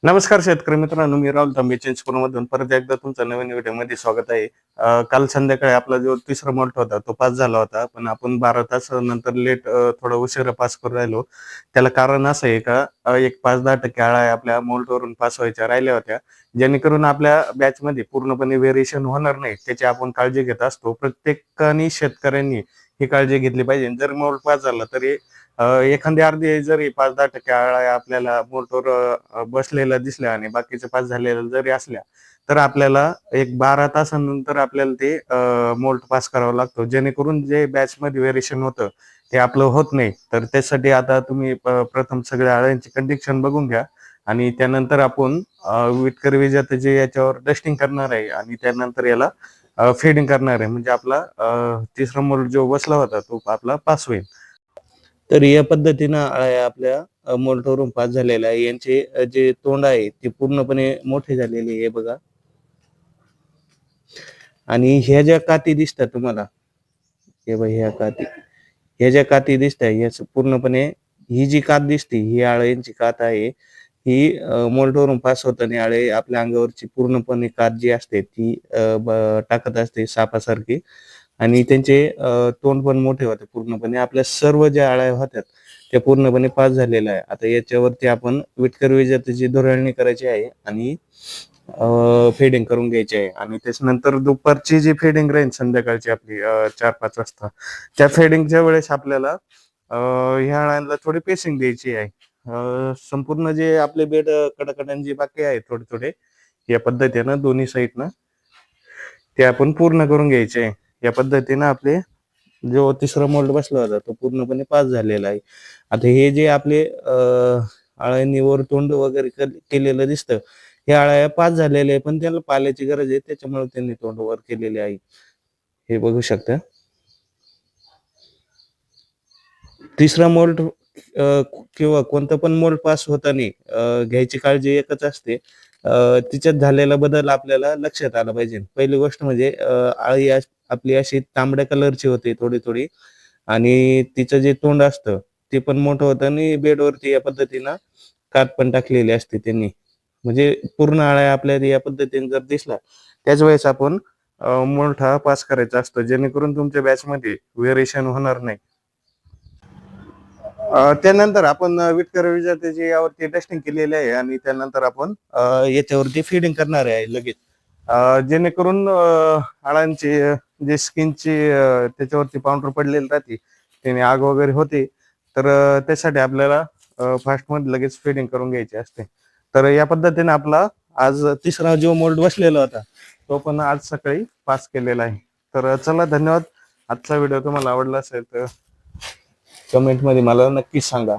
नमस्कार शेतकरी मित्रांनो, मी राहुल तांबे चिंचपूरमधून परत एकदा तुमचं नवीन व्हिडिओमध्ये स्वागत आहे. काल संध्याकाळी आपला जो तिसरा मोल्ट होता तो पास झाला होता, पण आपण 12 तास नंतर लेट थोडा उशिरा पास करून राहिलो. त्याला कारण असं आहे का एक 5-10% अळ्या आपल्या मोल्टवरून पास व्हायच्या राहिल्या होत्या. जेणेकरून आपल्या बॅचमध्ये पूर्णपणे व्हेरिएशन होणार नाही, त्याची आपण काळजी घेत असतो. प्रत्येकाने शेतकऱ्यांनी ही काळजी घेतली पाहिजे. जर मोल्ट पास झाला तरी एखादी अर्धी जरी 5-10% अळ्या आपल्याला मोल्टवर बसलेल्या दिसल्या आणि बाकीचे पास झालेल्या जरी असल्या, तर आपल्याला एक 12 तासानंतर आपल्याला ते मोल्ट पास करावं लागतो. जेणेकरून जे बॅचमध्ये व्हेरिएशन होतं, ते आपलं होत नाही. तर त्यासाठी आता तुम्ही प्रथम सगळ्या अळ्यांची कंडिशन बघून घ्या आणि त्यानंतर आपण विटकर विजेते याच्यावर डस्टिंग करणार आहे आणि त्यानंतर याला फीडिंग करणार आहे. म्हणजे आपला तिसरा मोल्ट जो बसला होता, तो आपला पास होईल. तर या पद्धतीनं अळ्या आपल्या मोल्टवरून पास झालेल्या आहे. यांचे जे तोंड आहे ते पूर्णपणे मोठे झालेले आहे बघा. आणि ह्या ज्या काती दिसतात तुम्हाला, हे बघा ह्या काती, ह्या ज्या काती दिसतात याच पूर्णपणे ही जी कात दिसते ही अळ्यांची कात आहे. ही मोल्टवरून पास होताना अळे आपल्या अंगावरची पूर्णपणे कात जी असते ती टाकत असते सापासारखी आणि त्यांचे तोंड पण मोठे होते पूर्णपणे. आपल्या सर्व ज्या अळ्या होत्यात त्या पूर्णपणे पास झालेल्या आहे. आता याच्यावरती आपण विटकर विजेत्याची धुराळणी करायची आहे आणि फेडिंग करून घ्यायची आहे आणि त्याच्यानंतर दुपारची जी फेडिंग राहील संध्याकाळची आपली 4-5 वाजता, त्या फेडिंगच्या वेळेस आपल्याला ह्या अळ्यांना थोडी पेसिंग द्यायची आहे. संपूर्ण जे आपले बेड कडाकडांचे जे बाकी आहे थोडे थोडे या पद्धतीनं दोन्ही साईडनं ते आपण पूर्ण करून घ्यायचे आहे. या पद्धतीनं आपले जो तिसरा मोल्ड बसला होता तो पूर्णपणे पास झालेला आहे. आता हे जे आपले अळ्यांनी वर तोंड वगैरे केलेलं दिसतं, हे अळ्या पास झालेले आहे, पण त्याला पाल्याची गरज आहे, त्याच्यामुळे त्यांनी तोंड वर केलेले आहे. हे बघू शकता. तिसरा मोल्ड किंवा कोणतं पण मोल्ड पास होताना घ्यायची काळजी एकच असते. तिच्यात झालेला बदल आपल्याला लक्षात आला पाहिजे. पहिली गोष्ट म्हणजे अळी आपली अशी तांबड्या कलरची होते थोडी थोडी आणि तिचं जे तोंड असतं ते पण मोठं होतं आणि बेडवरती या पद्धतीनं कात पण टाकलेली असते त्यांनी. म्हणजे पूर्ण अळ्या आपल्याला या पद्धतीने जर दिसला त्याच वेळेस आपण मोल्ट हा पास करायचा असतो, जेणेकरून तुमच्या बॅचमध्ये व्हेरिएशन होणार नाही. त्यानंतर आपण विटकर विजेत्याची यावरती टेस्टिंग केलेली आहे आणि त्यानंतर आपण याच्यावरती फीडिंग करणार आहे लगेच. जेणेकरून अळांची जे स्किनची त्याच्यावरती पावडर पडलेली राहते त्याने आग वगैरे होते. तर त्यासाठी आपल्याला फास्टमध्ये लगेच फीडिंग करून घ्यायची असते. तर या पद्धतीने आपला आज तिसरा जो मोल्ड बसलेला होता तो पण आज सकाळी पास केलेला आहे. तर चला, धन्यवाद. आजचा व्हिडिओ तुम्हाला आवडला असेल तर कमेंटमध्ये मला नक्कीच सांगा.